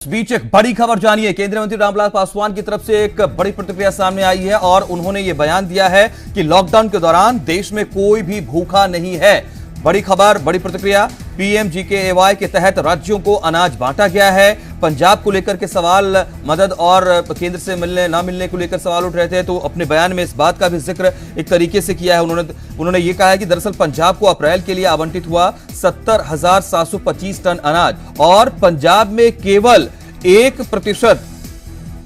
इस बीच एक बड़ी खबर जानिए। केंद्रीय मंत्री रामविलास पासवान की तरफ से एक बड़ी प्रतिक्रिया सामने आई है और उन्होंने ये बयान दिया है कि लॉकडाउन के दौरान देश में कोई भी भूखा नहीं है। बड़ी खबर, बड़ी प्रतिक्रिया। पीएमजीकेएवाई के तहत राज्यों को अनाज बांटा गया है। पंजाब को लेकर के सवाल, मदद और केंद्र से मिलने ना मिलने को लेकर सवाल उठ रहे थे, तो अपने बयान में इस बात का भी जिक्र एक तरीके से किया है। उन्होंने ये कहा है कि दरअसल पंजाब को अप्रैल के लिए आवंटित हुआ 70,725 टन अनाज और पंजाब में केवल 1%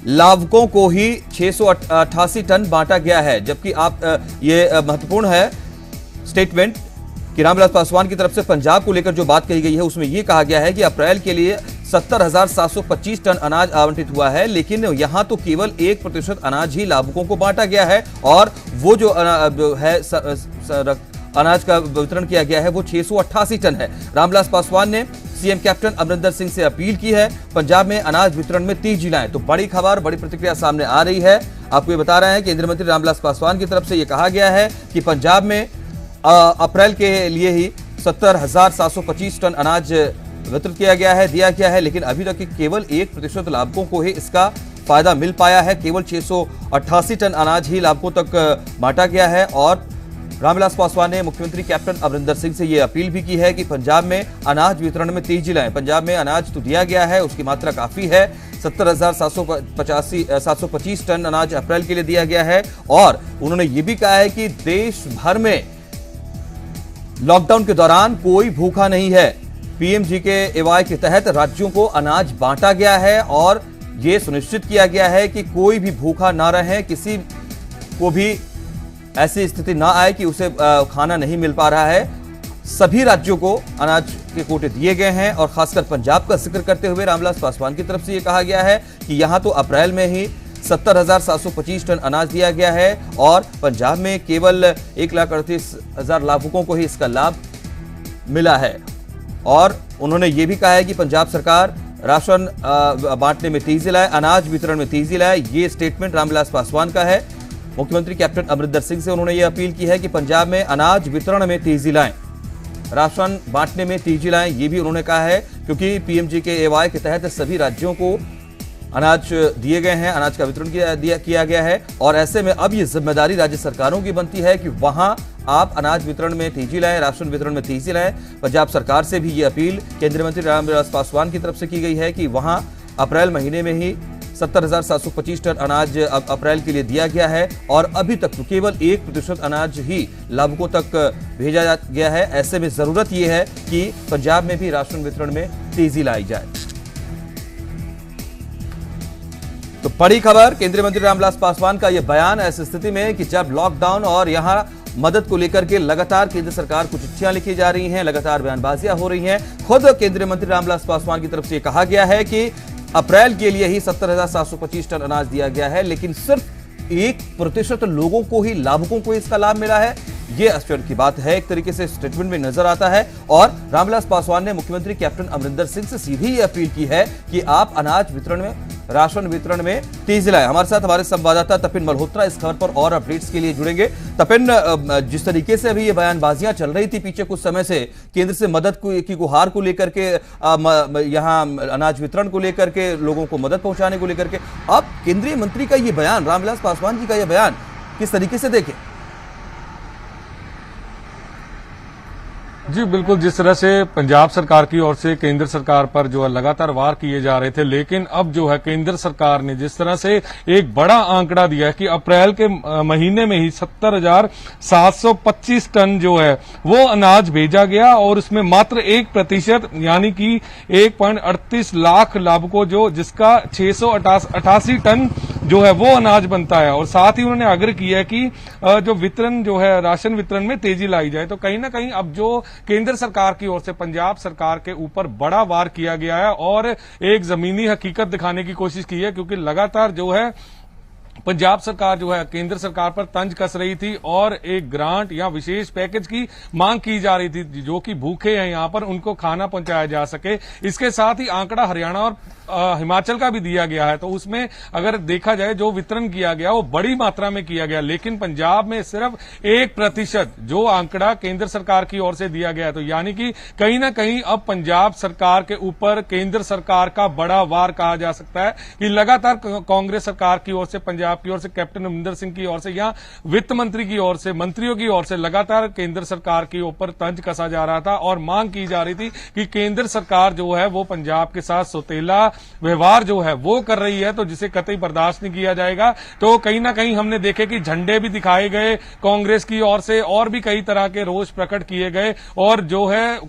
लाभुकों को ही 688 टन बांटा गया है। जबकि ये महत्वपूर्ण है स्टेटमेंट कि रामविलास पासवान की तरफ से पंजाब को लेकर जो बात कही गई है उसमें यह कहा गया है कि अप्रैल के लिए 70,725 टन अनाज आवंटित हुआ है, लेकिन यहां तो केवल 1% अनाज ही लाभुकों को बांटा गया है और वो जो है अनाज का वितरण किया गया है वो 688 टन है। रामविलास पासवान ने सीएम कैप्टन अमरिंदर सिंह से अपील की है पंजाब में अनाज वितरण में तेजी लाएं। तो बड़ी खबर, बड़ी प्रतिक्रिया सामने आ रही है। आपको ये बता रहे हैं केंद्रीय मंत्री रामविलास पासवान की तरफ से ये कहा गया है कि पंजाब में अप्रैल के लिए ही 70,725 टन अनाज वितरित किया गया है, दिया गया है, लेकिन अभी तक केवल 1% लाभुकों को ही इसका फायदा मिल पाया है। केवल 688 टन अनाज ही लाभुकों तक बांटा गया है और रामविलास पासवान ने मुख्यमंत्री कैप्टन अमरिंदर सिंह से यह अपील भी की है कि पंजाब में अनाज वितरण में तेजी लाएं। पंजाब में अनाज तो दिया गया है, उसकी मात्रा काफी है। 70,725 टन अनाज अप्रैल के लिए दिया गया है और उन्होंने ये भी कहा है कि देश भर में लॉकडाउन के दौरान कोई भूखा नहीं है। पीएमजीकेएवाई के तहत राज्यों को अनाज बांटा गया है और यह सुनिश्चित किया गया है कि कोई भी भूखा ना रहे, किसी को भी ऐसी स्थिति ना आए कि उसे खाना नहीं मिल पा रहा है। सभी राज्यों को अनाज के कोटे दिए गए हैं और खासकर पंजाब का जिक्र करते हुए रामविलास पासवान की तरफ से यह कहा गया है कि यहां तो अप्रैल में ही 70,725 टन अनाज दिया गया है और पंजाब में केवल 1,38,000 लाभुकों को ही इसका लाभ मिला है। और उन्होंने ये भी कहा है कि पंजाब सरकार राशन बांटने में तेजी लाए, अनाज वितरण में तेजी लाए। ये स्टेटमेंट रामविलास पासवान का है। मुख्यमंत्री कैप्टन अमरिंदर सिंह से उन्होंने ये अपील की है कि पंजाब में अनाज वितरण में तेजी लाएं, राशन बांटने में तेजी लाएं। ये भी उन्होंने कहा है क्योंकि पीएमजीकेएवाई के तहत सभी राज्यों को अनाज दिए गए हैं, अनाज का वितरण किया गया है और ऐसे में अब ये जिम्मेदारी राज्य सरकारों की बनती है कि वहां आप अनाज वितरण में तेजी लाएं, राशन वितरण में तेजी लाएं। पंजाब सरकार से भी ये अपील केंद्रीय मंत्री रामविलास पासवान की तरफ से की गई है कि वहां अप्रैल महीने में ही 70,725 टन अनाज अप्रैल के लिए दिया गया है और अभी तक तो केवल 1% अनाज ही लाभुकों तक भेजा गया है। ऐसे में जरूरत यह है कि पंजाब में भी राशन वितरण में तेजी लाई जाए। तो बड़ी खबर, केंद्रीय मंत्री रामविलास पासवान का यह बयान ऐसी स्थिति में कि जब लॉकडाउन और यहां मदद को लेकर के लगातार केंद्र सरकार को चिट्ठियां लिखी जा रही हैं, लगातार बयानबाजियां हो रही हैं। खुद केंद्रीय मंत्री रामविलास पासवान की तरफ से कहा गया है कि अप्रैल के लिए ही 70,725 टन अनाज दिया गया है, लेकिन सिर्फ 1% लोगों को ही, लाभुकों को इसका लाभ मिला है। यह आश्चर्य की बात है, एक तरीके से स्टेटमेंट में नजर आता है। और रामविलास पासवान ने मुख्यमंत्री कैप्टन अमरिंदर सिंह से सीधी ये अपील की है कि आप अनाज वितरण में, राशन वितरण में तेजी लाएं। हमारे साथ हमारे संवाददाता तपिन मल्होत्रा इस खबर पर और अपडेट्स के लिए जुड़ेंगे। तपिन, जिस तरीके से अभी ये बयानबाजियां चल रही थी पीछे कुछ समय से केंद्र से मदद की गुहार को लेकर के, यहां अनाज वितरण को लेकर के, लोगों को मदद पहुंचाने को लेकर के, अब केंद्रीय मंत्री का ये बयान, रामविलास पासवान जी का यह बयान किस तरीके से देखें? जी बिल्कुल, जिस तरह से पंजाब सरकार की ओर से केंद्र सरकार पर जो है लगातार वार किए जा रहे थे, लेकिन अब जो है केंद्र सरकार ने जिस तरह से एक बड़ा आंकड़ा दिया है कि अप्रैल के महीने में ही 70,725 टन जो है वो अनाज भेजा गया और उसमें मात्र 1% यानी कि 1.38 लाख लाभुकों जो जिसका 688 टन जो है वो अनाज बनता है। और साथ ही उन्होंने आग्रह किया है कि जो वितरण जो है राशन वितरण में तेजी लाई जाए। तो कहीं ना कहीं अब जो केंद्र सरकार की ओर से पंजाब सरकार के ऊपर बड़ा वार किया गया है और एक जमीनी हकीकत दिखाने की कोशिश की है, क्योंकि लगातार जो है पंजाब सरकार जो है केंद्र सरकार पर तंज कस रही थी और एक ग्रांट या विशेष पैकेज की मांग की जा रही थी, जो कि भूखे हैं यहां पर उनको खाना पहुंचाया जा सके। इसके साथ ही आंकड़ा हरियाणा और हिमाचल का भी दिया गया है, तो उसमें अगर देखा जाए जो वितरण किया गया वो बड़ी मात्रा में किया गया, लेकिन पंजाब में सिर्फ 1% जो आंकड़ा केंद्र सरकार की ओर से दिया गया है। तो यानी कि कहीं ना कहीं अब पंजाब सरकार के ऊपर केंद्र सरकार का बड़ा वार कहा जा सकता है कि लगातार कांग्रेस सरकार की ओर से, पंजाब की ओर से, कैप्टन अमरिंदर सिंह की ओर से या वित्त मंत्री की ओर से, मंत्रियों की ओर से लगातार केंद्र सरकार के ऊपर तंज कसा जा रहा था और मांग की जा रही थी कि केंद्र सरकार जो है वो पंजाब के साथ सौतेला व्यवहार जो है वो कर रही है, तो जिसे कतई बर्दाश्त नहीं किया जाएगा। तो कहीं ना कहीं हमने देखे कि झंडे भी दिखाए गए कांग्रेस की ओर से और भी कई तरह के रोष प्रकट किए गए और जो है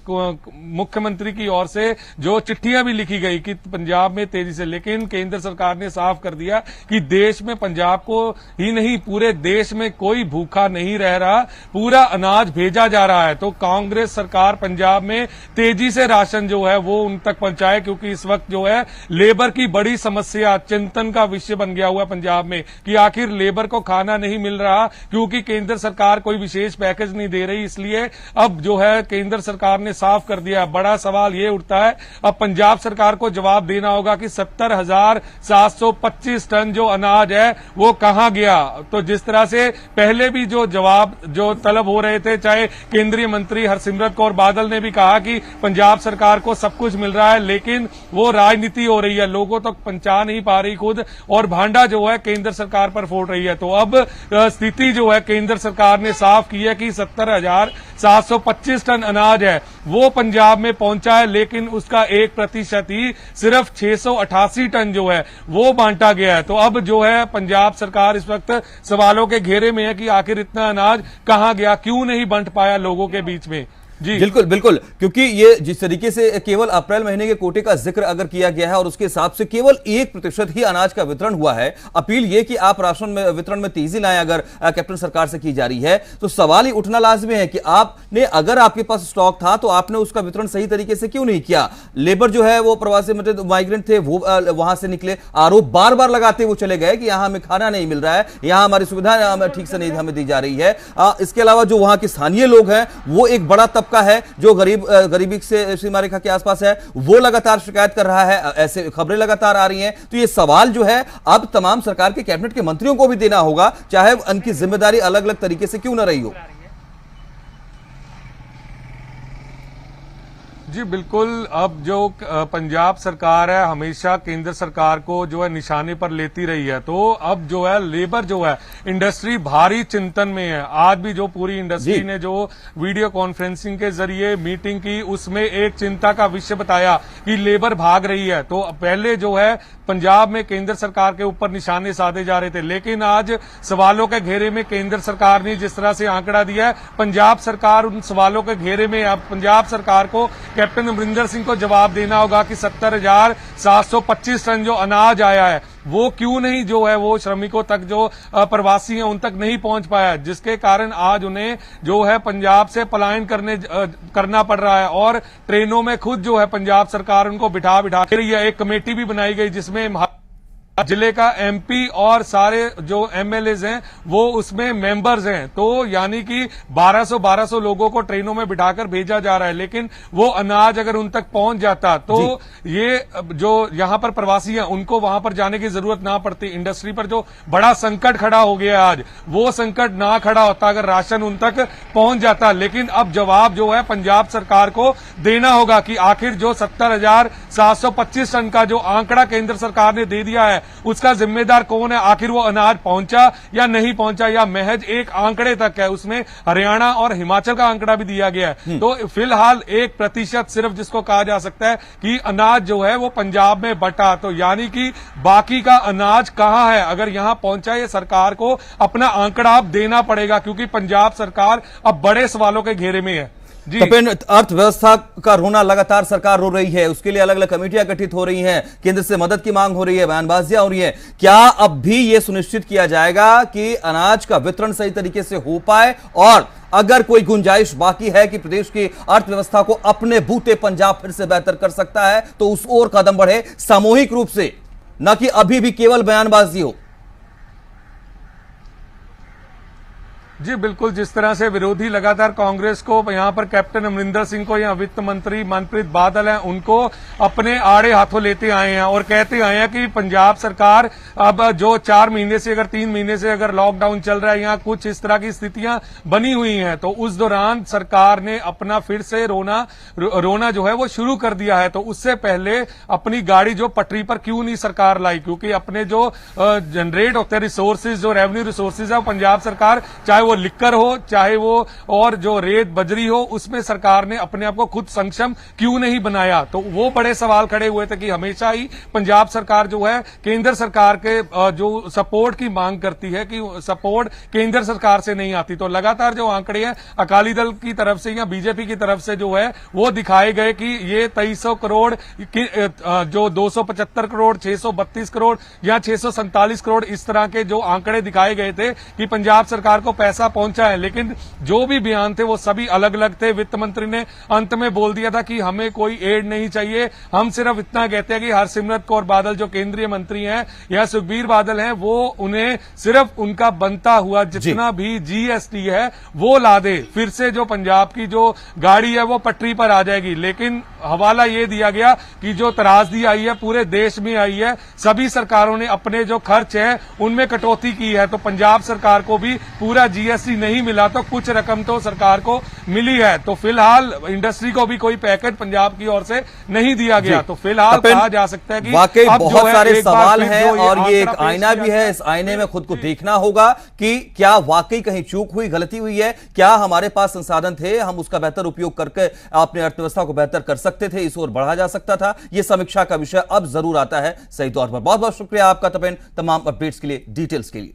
मुख्यमंत्री की ओर से जो चिट्ठियां भी लिखी गई कि पंजाब में तेजी से, लेकिन केंद्र सरकार ने साफ कर दिया कि देश में पंजाब को ही नहीं पूरे देश में कोई भूखा नहीं रह रहा, पूरा अनाज भेजा जा रहा है। तो कांग्रेस सरकार पंजाब में तेजी से राशन जो है वो उन तक पहुंचाए, क्योंकि इस वक्त जो है लेबर की बड़ी समस्या चिंतन का विषय बन गया हुआ पंजाब में कि आखिर लेबर को खाना नहीं मिल रहा क्योंकि केंद्र सरकार कोई विशेष पैकेज नहीं दे रही। इसलिए अब जो है केंद्र सरकार ने साफ कर दिया। बड़ा सवाल ये उठता है अब पंजाब सरकार को जवाब देना होगा कि 70,725 टन जो अनाज है वो कहां गया। तो जिस तरह से पहले भी जो जवाब जो तलब हो रहे थे, चाहे केंद्रीय मंत्री हरसिमरत कौर बादल ने भी कहा कि पंजाब सरकार को सब कुछ मिल रहा है, लेकिन वो राजनीति हो रही है, लोगों तक पहुंचा नहीं पा रही खुद, और भांडा जो है केंद्र सरकार पर फोड़ रही है। तो अब स्थिति जो है केंद्र सरकार ने साफ की है कि 70,725 टन अनाज है वो पंजाब में पहुंचा है, लेकिन उसका 1% ही सिर्फ 688 टन जो है वो बांटा गया है। तो अब जो है पंजाब सरकार इस वक्त सवालों के घेरे में है कि आखिर इतना अनाज कहां गया, क्यों नहीं बंट पाया लोगों के बीच में। जी बिल्कुल बिल्कुल, क्योंकि ये जिस तरीके से केवल अप्रैल महीने के कोटे का जिक्र अगर किया गया है और उसके हिसाब से केवल 1% ही अनाज का वितरण हुआ है। अपील ये कि आप राशन में वितरण में तेजी लाएं अगर कैप्टन सरकार से की जा रही है, तो सवाल ही उठना लाजमी है कि आपने अगर आपके पास स्टॉक था तो आपने उसका वितरण सही तरीके से क्यों नहीं किया। लेबर जो है वो प्रवासी माइग्रेंट थे, वो वहां से निकले, आरोप बार बार लगाते वो चले गए कि यहां हमें खाना नहीं मिल रहा है, यहां हमारी सुविधा ठीक से नहीं हमें दी जा रही है। इसके अलावा जो वहां के स्थानीय लोग हैं वो एक बड़ा तबका है जो गरीबी से सीमा रेखा के आसपास है, वो लगातार शिकायत कर रहा है, ऐसे खबरें लगातार आ रही हैं। तो ये सवाल जो है अब तमाम सरकार के कैबिनेट के मंत्रियों को भी देना होगा, चाहे उनकी जिम्मेदारी अलग अलग तरीके से क्यों न रही हो। जी बिल्कुल, अब जो पंजाब सरकार है हमेशा केंद्र सरकार को जो है निशाने पर लेती रही है, तो अब जो है लेबर जो है इंडस्ट्री भारी चिंतन में है। आज भी जो पूरी इंडस्ट्री ने जो वीडियो कॉन्फ्रेंसिंग के जरिए मीटिंग की, उसमें एक चिंता का विषय बताया कि लेबर भाग रही है। तो पहले जो है पंजाब में केंद्र सरकार के ऊपर निशाने साधे जा रहे थे, लेकिन आज सवालों के घेरे में केंद्र सरकार ने जिस तरह से आंकड़ा दिया है, पंजाब सरकार उन सवालों के घेरे में। अब पंजाब सरकार को कैप्टन अमरिंदर सिंह को जवाब देना होगा कि 70,725 टन जो अनाज आया है वो क्यों नहीं जो है वो श्रमिकों तक, जो प्रवासी हैं उन तक नहीं पहुंच पाया, जिसके कारण आज उन्हें जो है पंजाब से पलायन करना पड़ रहा है। और ट्रेनों में खुद जो है पंजाब सरकार उनको बिठा रही है। एक कमेटी भी बनाई गई जिसमें जिले का एमपी और सारे जो एमएलएज हैं वो उसमें मेंबर्स हैं। तो यानी कि 1200 लोगों को ट्रेनों में बिठाकर भेजा जा रहा है, लेकिन वो अनाज अगर उन तक पहुंच जाता तो ये जो यहां पर प्रवासी हैं उनको वहां पर जाने की जरूरत ना पड़ती। इंडस्ट्री पर जो बड़ा संकट खड़ा हो गया आज, वो संकट ना खड़ा होता अगर राशन उन तक पहुंच जाता। लेकिन अब जवाब जो है पंजाब सरकार को देना होगा कि आखिर जो 70,725 टन का जो आंकड़ा केंद्र सरकार ने दे दिया है उसका जिम्मेदार कौन है। आखिर वो अनाज पहुंचा या नहीं पहुंचा, या महज एक आंकड़े तक है, उसमें हरियाणा और हिमाचल का आंकड़ा भी दिया गया है। तो फिलहाल 1% सिर्फ जिसको कहा जा सकता है कि अनाज जो है वो पंजाब में बटा। तो यानी कि बाकी का अनाज कहां है, अगर यहां पहुंचा, ये सरकार को अपना आंकड़ा अब देना पड़ेगा, क्योंकि पंजाब सरकार अब बड़े सवालों के घेरे में है। तपेन, अर्थव्यवस्था का रोना लगातार सरकार रो रही है, उसके लिए अलग अलग कमेटियां गठित हो रही हैं, केंद्र से मदद की मांग हो रही है, बयानबाजियां हो रही है। क्या अब भी यह सुनिश्चित किया जाएगा कि अनाज का वितरण सही तरीके से हो पाए, और अगर कोई गुंजाइश बाकी है कि प्रदेश की अर्थव्यवस्था को अपने बूते पंजाब फिर से बेहतर कर सकता है, तो उस ओर कदम बढ़े सामूहिक रूप से, न कि अभी भी केवल बयानबाजी हो। जी बिल्कुल, जिस तरह से विरोधी लगातार कांग्रेस को यहाँ पर कैप्टन अमरिंदर सिंह को या वित्त मंत्री मनप्रीत बादल हैं उनको अपने आड़े हाथों लेते आए हैं और कहते आए हैं कि पंजाब सरकार अब जो 4 महीने से अगर 3 महीने से अगर लॉकडाउन चल रहा है या कुछ इस तरह की स्थितियां बनी हुई हैं तो उस दौरान सरकार ने अपना फिर से रोना जो है वो शुरू कर दिया है। तो उससे पहले अपनी गाड़ी जो पटरी पर क्यों नहीं सरकार लाई, क्योंकि अपने जो जनरेट होते हैं रिसोर्सेज, जो रेवेन्यू रिसोर्सेज है पंजाब सरकार, चाहे वो लिक्कर हो चाहे वो और जो रेत बजरी हो, उसमें सरकार ने अपने आप को खुद सक्षम क्यों नहीं बनाया। तो वो बड़े सवाल खड़े हुए थे कि हमेशा ही पंजाब सरकार जो है केंद्र सरकार के जो सपोर्ट की मांग करती है कि सपोर्ट केंद्र सरकार से नहीं आती। तो लगातार जो आंकड़े हैं अकाली दल की तरफ से या बीजेपी की तरफ से जो है वो दिखाए गए कि ये 2300 करोड़ जो 275 करोड़ 632 करोड़ या 647 करोड़ इस तरह के जो आंकड़े दिखाए गए थे कि पंजाब सरकार को पैसा पहुंचा है, लेकिन जो भी बयान थे वो सभी अलग अलग थे। वित्त मंत्री ने अंत में बोल दिया था कि हमें कोई एड नहीं चाहिए, हम सिर्फ इतना कहते हैं कि हरसिमरत कौर बादल जो केंद्रीय मंत्री हैं या सुखबीर बादल हैं वो उन्हें सिर्फ उनका बनता हुआ जितना भी जीएसटी है वो ला दे, फिर से जो पंजाब की जो गाड़ी है वो पटरी पर आ जाएगी। लेकिन हवाला ये दिया गया कि जो त्रासदी आई है पूरे देश में आई है, सभी सरकारों ने अपने जो खर्च है उनमें कटौती की है। तो पंजाब सरकार को भी पूरा जीएसटी नहीं मिला तो कुछ रकम तो सरकार को मिली है। तो फिलहाल इंडस्ट्री को भी कोई पैकेज पंजाब की ओर से नहीं दिया गया। तो फिलहाल कहा जा सकता है कि वाकई अब बहुत सारे सवाल हैं और ये एक आंकड़ा आईना भी है। इस आईने में खुद को देखना होगा कि क्या वाकई कहीं चूक हुई, गलती हुई है, क्या हमारे पास संसाधन थे, हम उसका बेहतर उपयोग करके अपनी अर्थव्यवस्था को बेहतर कर सकते थे, इस ओर बढ़ा जा सकता था। यह समीक्षा का विषय अब जरूर आता है सही तौर पर। बहुत बहुत शुक्रिया आपका तपेन, तमाम अपडेट्स के लिए, डिटेल्स के लिए।